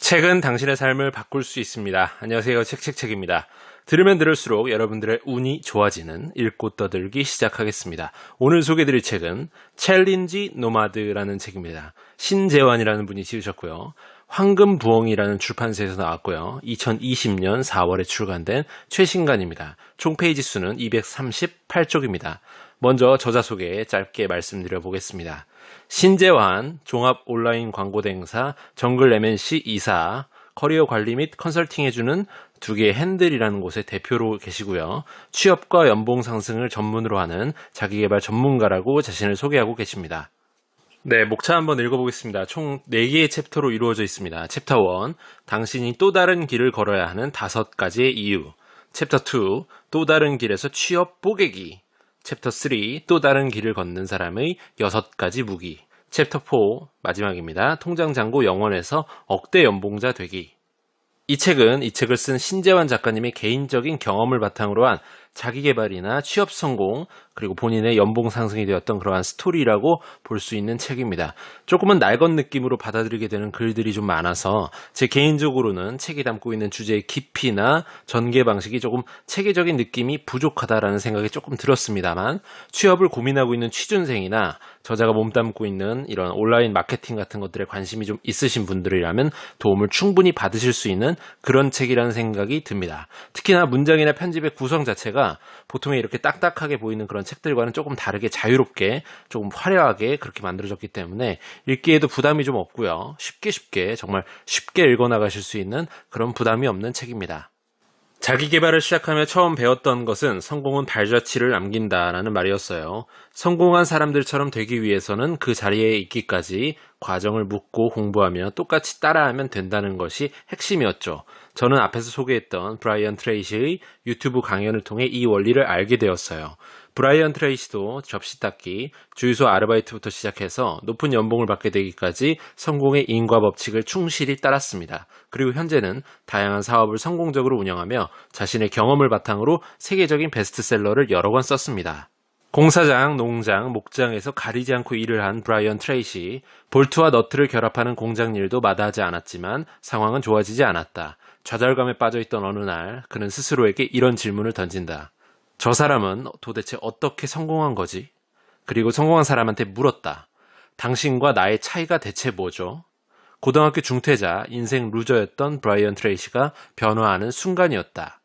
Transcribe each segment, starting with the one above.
책은 당신의 삶을 바꿀 수 있습니다. 안녕하세요. 책입니다. 들으면 들을수록 여러분들의 운이 좋아지는 읽고 떠들기 시작하겠습니다. 오늘 소개해드릴 책은 챌린지 노마드라는 책입니다. 신재환이라는 분이 지으셨고요. 황금부엉이라는 출판사에서 나왔고요. 2020년 4월에 출간된 최신간입니다. 총 페이지 수는 238쪽입니다. 먼저 저자 소개 짧게 말씀드려 보겠습니다. 신재환, 종합 온라인 광고대행사 정글 MNC 이사, 커리어 관리 및 컨설팅 해주는 두 개의 핸들이라는 곳의 대표로 계시고요. 취업과 연봉 상승을 전문으로 하는 자기계발 전문가라고 자신을 소개하고 계십니다. 네, 목차 한번 읽어보겠습니다. 총 4개의 챕터로 이루어져 있습니다. 챕터 1, 당신이 또 다른 길을 걸어야 하는 5가지의 이유. 챕터 2, 또 다른 길에서 취업 뽀개기. 챕터 3, 또 다른 길을 걷는 사람의 6가지 무기. 챕터 4, 마지막입니다. 통장 잔고 영원에서 억대 연봉자 되기. 이 책을 쓴 신재환 작가님의 개인적인 경험을 바탕으로 한 자기계발이나 취업 성공, 그리고 본인의 연봉 상승이 되었던 그러한 스토리라고 볼 수 있는 책입니다. 조금은 낡은 느낌으로 받아들이게 되는 글들이 좀 많아서 제 개인적으로는 책이 담고 있는 주제의 깊이나 전개 방식이 조금 체계적인 느낌이 부족하다라는 생각이 조금 들었습니다만, 취업을 고민하고 있는 취준생이나 저자가 몸담고 있는 이런 온라인 마케팅 같은 것들에 관심이 좀 있으신 분들이라면 도움을 충분히 받으실 수 있는 그런 책이라는 생각이 듭니다. 특히나 문장이나 편집의 구성 자체가 보통의 이렇게 딱딱하게 보이는 그런 책들과는 조금 다르게 자유롭게, 조금 화려하게 그렇게 만들어졌기 때문에 읽기에도 부담이 좀 없고요. 쉽게 정말 쉽게 읽어나가실 수 있는 그런 부담이 없는 책입니다. 자기계발을 시작하며 처음 배웠던 것은 성공은 발자취를 남긴다라는 말이었어요. 성공한 사람들처럼 되기 위해서는 그 자리에 있기까지 과정을 묻고 공부하며 똑같이 따라하면 된다는 것이 핵심이었죠. 저는 앞에서 소개했던 브라이언 트레이시의 유튜브 강연을 통해 이 원리를 알게 되었어요. 브라이언 트레이시도 접시 닦기, 주유소 아르바이트부터 시작해서 높은 연봉을 받게 되기까지 성공의 인과 법칙을 충실히 따랐습니다. 그리고 현재는 다양한 사업을 성공적으로 운영하며 자신의 경험을 바탕으로 세계적인 베스트셀러를 여러 권 썼습니다. 공사장, 농장, 목장에서 가리지 않고 일을 한 브라이언 트레이시, 볼트와 너트를 결합하는 공장 일도 마다하지 않았지만 상황은 좋아지지 않았다. 좌절감에 빠져있던 어느 날 그는 스스로에게 이런 질문을 던진다. 저 사람은 도대체 어떻게 성공한 거지? 그리고 성공한 사람한테 물었다. 당신과 나의 차이가 대체 뭐죠? 고등학교 중퇴자, 인생 루저였던 브라이언 트레이시가 변화하는 순간이었다.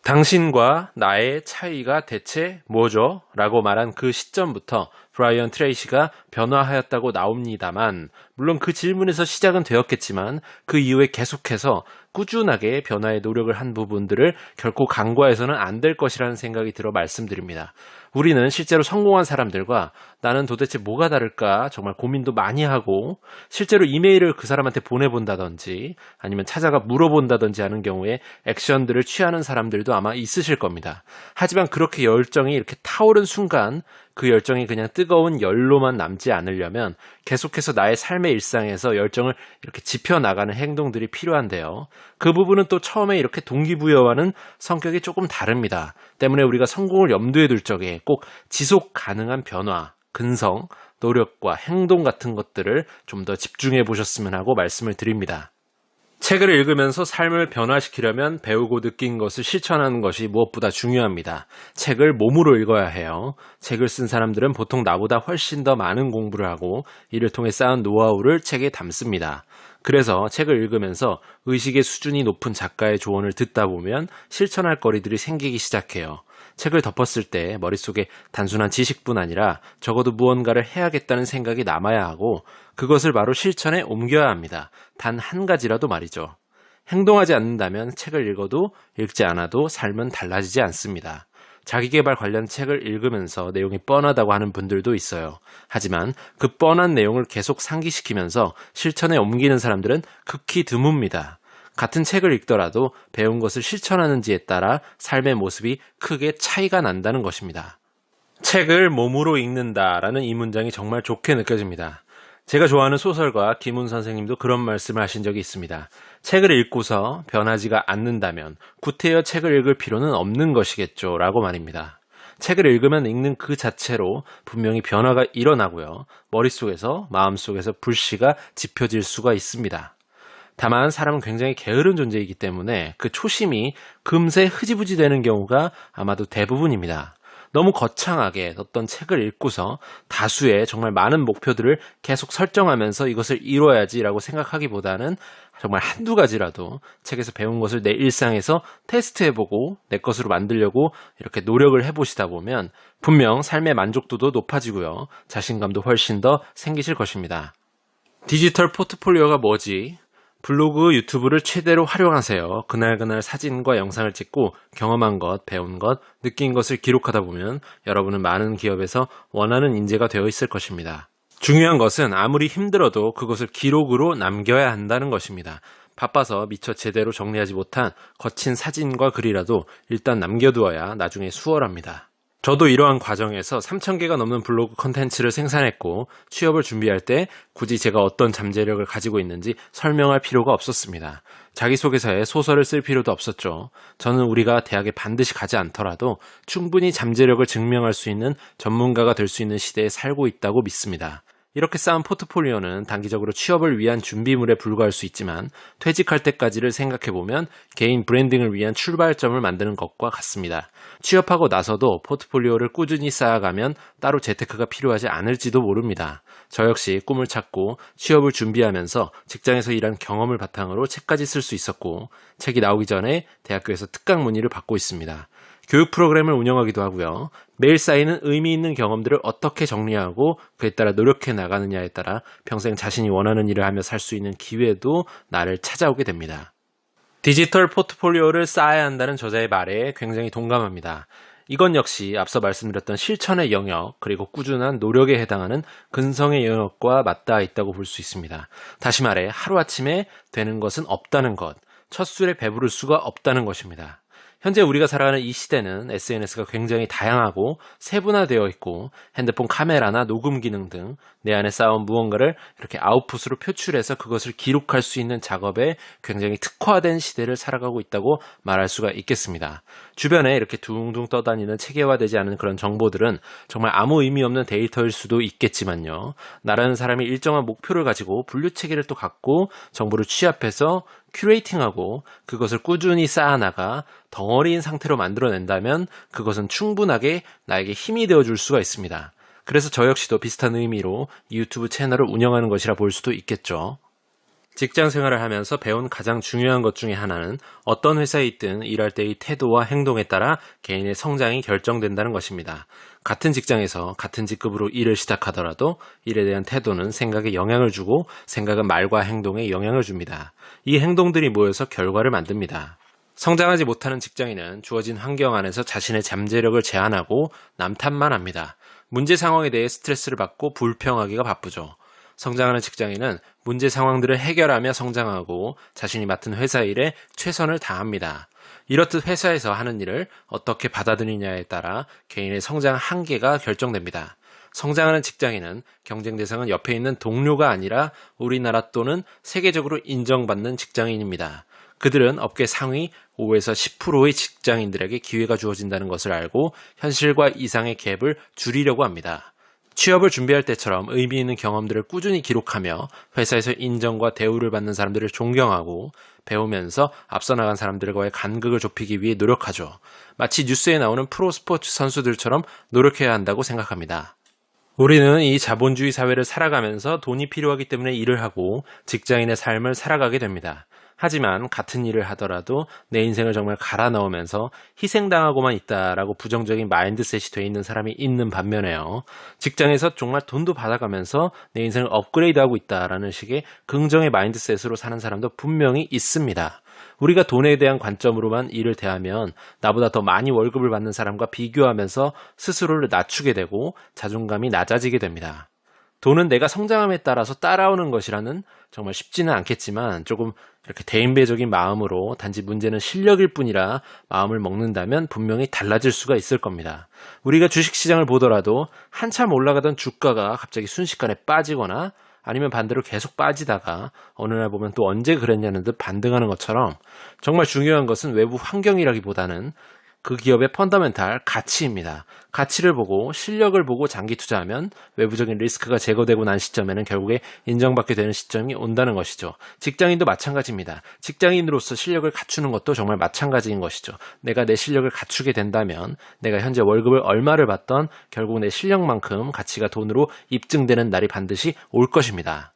당신과 나의 차이가 대체 뭐죠? 라고 말한 그 시점부터 브라이언 트레이시가 변화하였다고 나옵니다만, 물론 그 질문에서 시작은 되었겠지만 그 이후에 계속해서 꾸준하게 변화의 노력을 한 부분들을 결코 간과해서는 안 될 것이라는 생각이 들어 말씀드립니다. 우리는 실제로 성공한 사람들과 나는 도대체 뭐가 다를까 정말 고민도 많이 하고, 실제로 이메일을 그 사람한테 보내본다든지 아니면 찾아가 물어본다든지 하는 경우에 액션들을 취하는 사람들도 아마 있으실 겁니다. 하지만 그렇게 열정이 이렇게 타오른 순간 그 열정이 그냥 뜨거운 열로만 남지 않으려면 계속해서 나의 삶의 일상에서 열정을 이렇게 지펴나가는 행동들이 필요한데요. 그 부분은 또 처음에 이렇게 동기부여와는 성격이 조금 다릅니다. 때문에 우리가 성공을 염두에 둘 적에 꼭 지속 가능한 변화, 근성, 노력과 행동 같은 것들을 좀 더 집중해 보셨으면 하고 말씀을 드립니다. 책을 읽으면서 삶을 변화시키려면 배우고 느낀 것을 실천하는 것이 무엇보다 중요합니다. 책을 몸으로 읽어야 해요. 책을 쓴 사람들은 보통 나보다 훨씬 더 많은 공부를 하고 이를 통해 쌓은 노하우를 책에 담습니다. 그래서 책을 읽으면서 의식의 수준이 높은 작가의 조언을 듣다 보면 실천할 거리들이 생기기 시작해요. 책을 덮었을 때 머릿속에 단순한 지식뿐 아니라 적어도 무언가를 해야겠다는 생각이 남아야 하고, 그것을 바로 실천에 옮겨야 합니다. 단 한 가지라도 말이죠. 행동하지 않는다면 책을 읽어도 읽지 않아도 삶은 달라지지 않습니다. 자기계발 관련 책을 읽으면서 내용이 뻔하다고 하는 분들도 있어요. 하지만 그 뻔한 내용을 계속 상기시키면서 실천에 옮기는 사람들은 극히 드뭅니다. 같은 책을 읽더라도 배운 것을 실천하는지에 따라 삶의 모습이 크게 차이가 난다는 것입니다. 책을 몸으로 읽는다라는 이 문장이 정말 좋게 느껴집니다. 제가 좋아하는 소설가 김훈 선생님도 그런 말씀을 하신 적이 있습니다. 책을 읽고서 변하지가 않는다면 구태여 책을 읽을 필요는 없는 것이겠죠 라고 말입니다. 책을 읽으면 읽는 그 자체로 분명히 변화가 일어나고요. 머릿속에서, 마음속에서 불씨가 지펴질 수가 있습니다. 다만 사람은 굉장히 게으른 존재이기 때문에 그 초심이 금세 흐지부지 되는 경우가 아마도 대부분입니다. 너무 거창하게 어떤 책을 읽고서 다수의 정말 많은 목표들을 계속 설정하면서 이것을 이뤄야지라고 생각하기보다는 정말 한두 가지라도 책에서 배운 것을 내 일상에서 테스트해보고 내 것으로 만들려고 이렇게 노력을 해보시다 보면 분명 삶의 만족도도 높아지고요. 자신감도 훨씬 더 생기실 것입니다. 디지털 포트폴리오가 뭐지? 블로그, 유튜브를 최대로 활용하세요. 그날 사진과 영상을 찍고 경험한 것, 배운 것, 느낀 것을 기록하다 보면 여러분은 많은 기업에서 원하는 인재가 되어 있을 것입니다. 중요한 것은 아무리 힘들어도 그것을 기록으로 남겨야 한다는 것입니다. 바빠서 미처 제대로 정리하지 못한 거친 사진과 글이라도 일단 남겨두어야 나중에 수월합니다. 저도 이러한 과정에서 3,000개가 넘는 블로그 컨텐츠를 생산했고 취업을 준비할 때 굳이 제가 어떤 잠재력을 가지고 있는지 설명할 필요가 없었습니다. 자기소개서에 소설을 쓸 필요도 없었죠. 저는 우리가 대학에 반드시 가지 않더라도 충분히 잠재력을 증명할 수 있는 전문가가 될 수 있는 시대에 살고 있다고 믿습니다. 이렇게 쌓은 포트폴리오는 단기적으로 취업을 위한 준비물에 불과할 수 있지만 퇴직할 때까지를 생각해보면 개인 브랜딩을 위한 출발점을 만드는 것과 같습니다. 취업하고 나서도 포트폴리오를 꾸준히 쌓아가면 따로 재테크가 필요하지 않을지도 모릅니다. 저 역시 꿈을 찾고 취업을 준비하면서 직장에서 일한 경험을 바탕으로 책까지 쓸 수 있었고 책이 나오기 전에 대학교에서 특강 문의를 받고 있습니다. 교육 프로그램을 운영하기도 하고요. 매일 쌓이는 의미 있는 경험들을 어떻게 정리하고 그에 따라 노력해 나가느냐에 따라 평생 자신이 원하는 일을 하며 살 수 있는 기회도 나를 찾아오게 됩니다. 디지털 포트폴리오를 쌓아야 한다는 저자의 말에 굉장히 동감합니다. 이건 역시 앞서 말씀드렸던 실천의 영역 그리고 꾸준한 노력에 해당하는 근성의 영역과 맞닿아 있다고 볼 수 있습니다. 다시 말해 하루아침에 되는 것은 없다는 것, 첫 술에 배부를 수가 없다는 것입니다. 현재 우리가 살아가는 이 시대는 SNS가 굉장히 다양하고 세분화되어 있고 핸드폰 카메라나 녹음 기능 등 내 안에 쌓아온 무언가를 이렇게 아웃풋으로 표출해서 그것을 기록할 수 있는 작업에 굉장히 특화된 시대를 살아가고 있다고 말할 수가 있겠습니다. 주변에 이렇게 둥둥 떠다니는 체계화되지 않은 그런 정보들은 정말 아무 의미 없는 데이터일 수도 있겠지만요. 나라는 사람이 일정한 목표를 가지고 분류 체계를 또 갖고 정보를 취합해서 큐레이팅하고 그것을 꾸준히 쌓아나가 덩어리인 상태로 만들어낸다면 그것은 충분하게 나에게 힘이 되어줄 수가 있습니다. 그래서 저 역시도 비슷한 의미로 이 유튜브 채널을 운영하는 것이라 볼 수도 있겠죠. 직장 생활을 하면서 배운 가장 중요한 것 중에 하나는 어떤 회사에 있든 일할 때의 태도와 행동에 따라 개인의 성장이 결정된다는 것입니다. 같은 직장에서 같은 직급으로 일을 시작하더라도 일에 대한 태도는 생각에 영향을 주고 생각은 말과 행동에 영향을 줍니다. 이 행동들이 모여서 결과를 만듭니다. 성장하지 못하는 직장인은 주어진 환경 안에서 자신의 잠재력을 제한하고 남 탓만 합니다. 문제 상황에 대해 스트레스를 받고 불평하기가 바쁘죠. 성장하는 직장인은 문제 상황들을 해결하며 성장하고 자신이 맡은 회사 일에 최선을 다합니다. 이렇듯 회사에서 하는 일을 어떻게 받아들이냐에 따라 개인의 성장 한계가 결정됩니다. 성장하는 직장인은 경쟁 대상은 옆에 있는 동료가 아니라 우리나라 또는 세계적으로 인정받는 직장인입니다. 그들은 업계 상위 5에서 10%의 직장인들에게 기회가 주어진다는 것을 알고 현실과 이상의 갭을 줄이려고 합니다. 취업을 준비할 때처럼 의미 있는 경험들을 꾸준히 기록하며 회사에서 인정과 대우를 받는 사람들을 존경하고 배우면서 앞서 나간 사람들과의 간극을 좁히기 위해 노력하죠. 마치 뉴스에 나오는 프로 스포츠 선수들처럼 노력해야 한다고 생각합니다. 우리는 이 자본주의 사회를 살아가면서 돈이 필요하기 때문에 일을 하고 직장인의 삶을 살아가게 됩니다. 하지만 같은 일을 하더라도 내 인생을 정말 갈아 넣으면서 희생당하고만 있다라고 부정적인 마인드셋이 돼 있는 사람이 있는 반면에요. 직장에서 정말 돈도 받아가면서 내 인생을 업그레이드하고 있다라는 식의 긍정의 마인드셋으로 사는 사람도 분명히 있습니다. 우리가 돈에 대한 관점으로만 일을 대하면 나보다 더 많이 월급을 받는 사람과 비교하면서 스스로를 낮추게 되고 자존감이 낮아지게 됩니다. 돈은 내가 성장함에 따라서 따라오는 것이라는 정말 쉽지는 않겠지만 조금 이렇게 대인배적인 마음으로 단지 문제는 실력일 뿐이라 마음을 먹는다면 분명히 달라질 수가 있을 겁니다. 우리가 주식시장을 보더라도 한참 올라가던 주가가 갑자기 순식간에 빠지거나 아니면 반대로 계속 빠지다가 어느 날 보면 또 언제 그랬냐는 듯 반등하는 것처럼 정말 중요한 것은 외부 환경이라기보다는 그 기업의 펀더멘탈 가치입니다. 가치를 보고 실력을 보고 장기 투자하면 외부적인 리스크가 제거되고 난 시점에는 결국에 인정받게 되는 시점이 온다는 것이죠. 직장인도 마찬가지입니다. 직장인으로서 실력을 갖추는 것도 정말 마찬가지인 것이죠. 내가 내 실력을 갖추게 된다면 내가 현재 월급을 얼마를 받던 결국 내 실력만큼 가치가 돈으로 입증되는 날이 반드시 올 것입니다.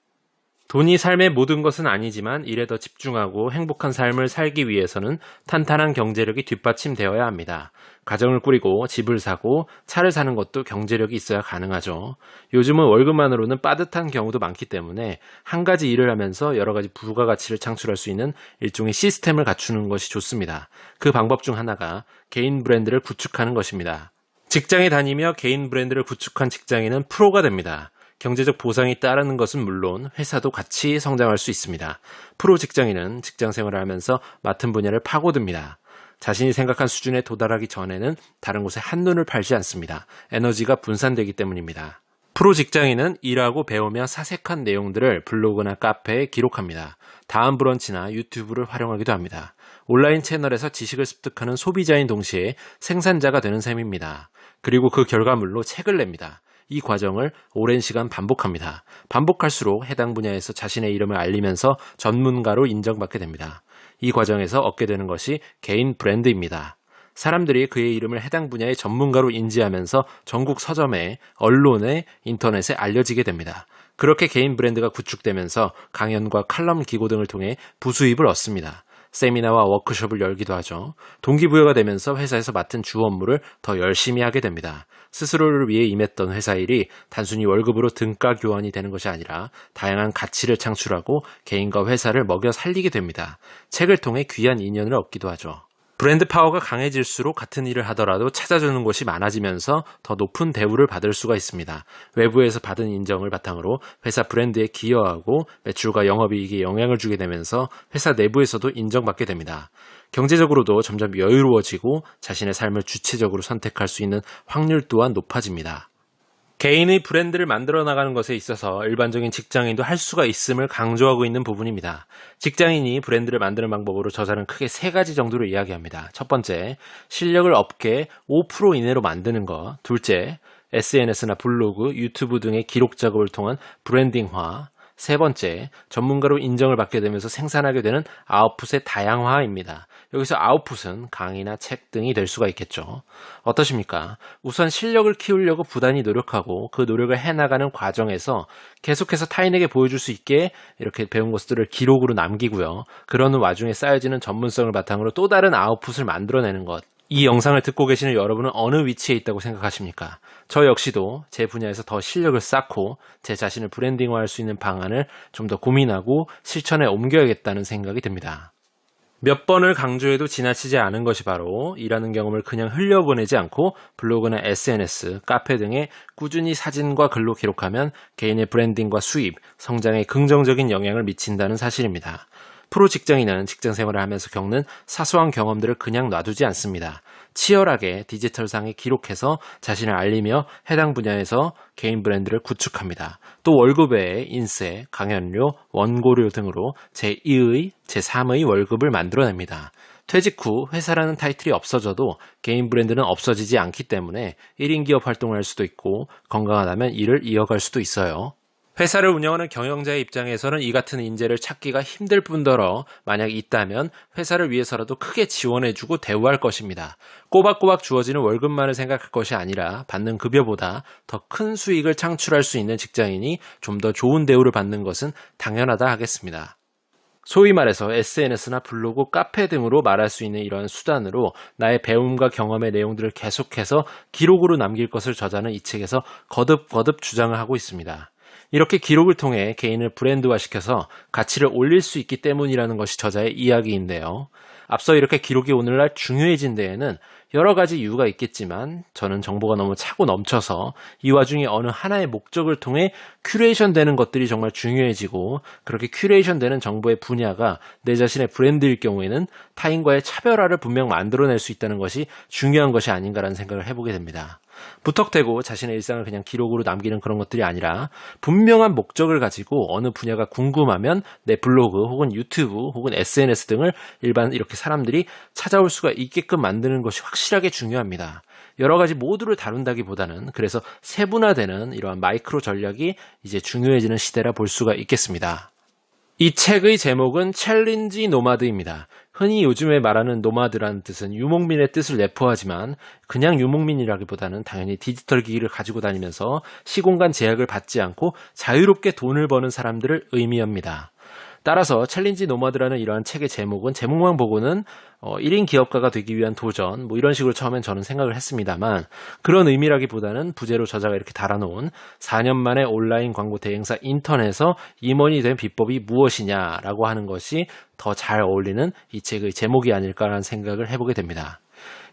돈이 삶의 모든 것은 아니지만 일에 더 집중하고 행복한 삶을 살기 위해서는 탄탄한 경제력이 뒷받침되어야 합니다. 가정을 꾸리고 집을 사고 차를 사는 것도 경제력이 있어야 가능하죠. 요즘은 월급만으로는 빠듯한 경우도 많기 때문에 한 가지 일을 하면서 여러 가지 부가가치를 창출할 수 있는 일종의 시스템을 갖추는 것이 좋습니다. 그 방법 중 하나가 개인 브랜드를 구축하는 것입니다. 직장에 다니며 개인 브랜드를 구축한 직장인은 프로가 됩니다. 경제적 보상이 따르는 것은 물론 회사도 같이 성장할 수 있습니다. 프로 직장인은 직장 생활을 하면서 맡은 분야를 파고듭니다. 자신이 생각한 수준에 도달하기 전에는 다른 곳에 한눈을 팔지 않습니다. 에너지가 분산되기 때문입니다. 프로 직장인은 일하고 배우며 사색한 내용들을 블로그나 카페에 기록합니다. 다음 브런치나 유튜브를 활용하기도 합니다. 온라인 채널에서 지식을 습득하는 소비자인 동시에 생산자가 되는 셈입니다. 그리고 그 결과물로 책을 냅니다. 이 과정을 오랜 시간 반복합니다. 반복할수록 해당 분야에서 자신의 이름을 알리면서 전문가로 인정받게 됩니다. 이 과정에서 얻게 되는 것이 개인 브랜드입니다. 사람들이 그의 이름을 해당 분야의 전문가로 인지하면서 전국 서점에, 언론에, 인터넷에 알려지게 됩니다. 그렇게 개인 브랜드가 구축되면서 강연과 칼럼 기고 등을 통해 부수입을 얻습니다. 세미나와 워크숍을 열기도 하죠. 동기부여가 되면서 회사에서 맡은 주 업무를 더 열심히 하게 됩니다. 스스로를 위해 임했던 회사 일이 단순히 월급으로 등가 교환이 되는 것이 아니라 다양한 가치를 창출하고 개인과 회사를 먹여 살리게 됩니다. 책을 통해 귀한 인연을 얻기도 하죠. 브랜드 파워가 강해질수록 같은 일을 하더라도 찾아주는 곳이 많아지면서 더 높은 대우를 받을 수가 있습니다. 외부에서 받은 인정을 바탕으로 회사 브랜드에 기여하고 매출과 영업이익에 영향을 주게 되면서 회사 내부에서도 인정받게 됩니다. 경제적으로도 점점 여유로워지고 자신의 삶을 주체적으로 선택할 수 있는 확률 또한 높아집니다. 개인의 브랜드를 만들어 나가는 것에 있어서 일반적인 직장인도 할 수가 있음을 강조하고 있는 부분입니다. 직장인이 브랜드를 만드는 방법으로 저자는 크게 세 가지 정도로 이야기합니다. 첫 번째, 실력을 업계 5% 이내로 만드는 것. 둘째, SNS나 블로그, 유튜브 등의 기록 작업을 통한 브랜딩화. 세 번째, 전문가로 인정을 받게 되면서 생산하게 되는 아웃풋의 다양화입니다. 여기서 아웃풋은 강의나 책 등이 될 수가 있겠죠. 어떠십니까? 우선 실력을 키우려고 부단히 노력하고 그 노력을 해나가는 과정에서 계속해서 타인에게 보여줄 수 있게 이렇게 배운 것들을 기록으로 남기고요. 그러는 와중에 쌓여지는 전문성을 바탕으로 또 다른 아웃풋을 만들어내는 것. 이 영상을 듣고 계시는 여러분은 어느 위치에 있다고 생각하십니까? 저 역시도 제 분야에서 더 실력을 쌓고 제 자신을 브랜딩화할 수 있는 방안을 좀 더 고민하고 실천에 옮겨야겠다는 생각이 듭니다. 몇 번을 강조해도 지나치지 않은 것이 바로 일하는 경험을 그냥 흘려보내지 않고 블로그나 SNS, 카페 등에 꾸준히 사진과 글로 기록하면 개인의 브랜딩과 수입, 성장에 긍정적인 영향을 미친다는 사실입니다. 프로 직장인은 직장 생활을 하면서 겪는 사소한 경험들을 그냥 놔두지 않습니다. 치열하게 디지털상에 기록해서 자신을 알리며 해당 분야에서 개인 브랜드를 구축합니다. 또 월급 외에 인세, 강연료, 원고료 등으로 제2의, 제3의 월급을 만들어냅니다. 퇴직 후 회사라는 타이틀이 없어져도 개인 브랜드는 없어지지 않기 때문에 1인 기업 활동을 할 수도 있고 건강하다면 일을 이어갈 수도 있어요. 회사를 운영하는 경영자의 입장에서는 이 같은 인재를 찾기가 힘들 뿐더러 만약 있다면 회사를 위해서라도 크게 지원해주고 대우할 것입니다. 꼬박꼬박 주어지는 월급만을 생각할 것이 아니라 받는 급여보다 더 큰 수익을 창출할 수 있는 직장인이 좀 더 좋은 대우를 받는 것은 당연하다 하겠습니다. 소위 말해서 SNS나 블로그, 카페 등으로 말할 수 있는 이러한 수단으로 나의 배움과 경험의 내용들을 계속해서 기록으로 남길 것을 저자는 이 책에서 거듭거듭 주장을 하고 있습니다. 이렇게 기록을 통해 개인을 브랜드화시켜서 가치를 올릴 수 있기 때문이라는 것이 저자의 이야기인데요. 앞서 이렇게 기록이 오늘날 중요해진 데에는 여러 가지 이유가 있겠지만 저는 정보가 너무 차고 넘쳐서 이 와중에 어느 하나의 목적을 통해 큐레이션 되는 것들이 정말 중요해지고 그렇게 큐레이션 되는 정보의 분야가 내 자신의 브랜드일 경우에는 타인과의 차별화를 분명 만들어낼 수 있다는 것이 중요한 것이 아닌가라는 생각을 해보게 됩니다. 무턱대고 자신의 일상을 그냥 기록으로 남기는 그런 것들이 아니라 분명한 목적을 가지고 어느 분야가 궁금하면 내 블로그 혹은 유튜브 혹은 SNS 등을 일반 이렇게 사람들이 찾아올 수가 있게끔 만드는 것이 확실하게 중요합니다. 여러 가지 모두를 다룬다기보다는 그래서 세분화되는 이러한 마이크로 전략이 이제 중요해지는 시대라 볼 수가 있겠습니다. 이 책의 제목은 챌린지 노마드입니다. 흔히 요즘에 말하는 노마드라는 뜻은 유목민의 뜻을 내포하지만 그냥 유목민이라기보다는 당연히 디지털 기기를 가지고 다니면서 시공간 제약을 받지 않고 자유롭게 돈을 버는 사람들을 의미합니다. 따라서 챌린지 노마드라는 이러한 책의 제목은 제목만 보고는 1인 기업가가 되기 위한 도전 이런 식으로 처음엔 저는 생각을 했습니다만 그런 의미라기보다는 부제로 저자가 이렇게 달아놓은 4년 만에 온라인 광고 대행사 인턴에서 임원이 된 비법이 무엇이냐라고 하는 것이 더 잘 어울리는 이 책의 제목이 아닐까라는 생각을 해보게 됩니다.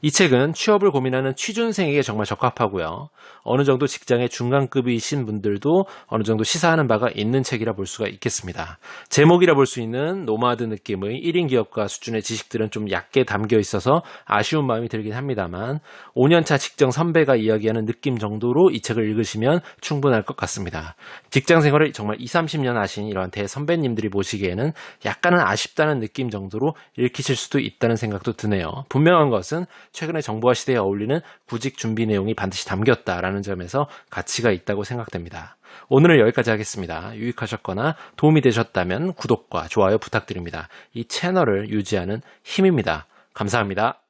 이 책은 취업을 고민하는 취준생에게 정말 적합하고요. 어느 정도 직장의 중간급이신 분들도 어느 정도 시사하는 바가 있는 책이라 볼 수가 있겠습니다. 제목이라 볼 수 있는 노마드 느낌의 1인 기업가 수준의 지식들은 좀 얕게 담겨 있어서 아쉬운 마음이 들긴 합니다만 5년차 직장 선배가 이야기하는 느낌 정도로 이 책을 읽으시면 충분할 것 같습니다. 직장 생활을 정말 20, 30년 하신 이러한 대선배님들이 보시기에는 약간은 아쉽다는 느낌 정도로 읽히실 수도 있다는 생각도 드네요. 분명한 것은 최근의 정보화 시대에 어울리는 구직 준비 내용이 반드시 담겼다라는 점에서 가치가 있다고 생각됩니다. 오늘은 여기까지 하겠습니다. 유익하셨거나 도움이 되셨다면 구독과 좋아요 부탁드립니다. 이 채널을 유지하는 힘입니다. 감사합니다.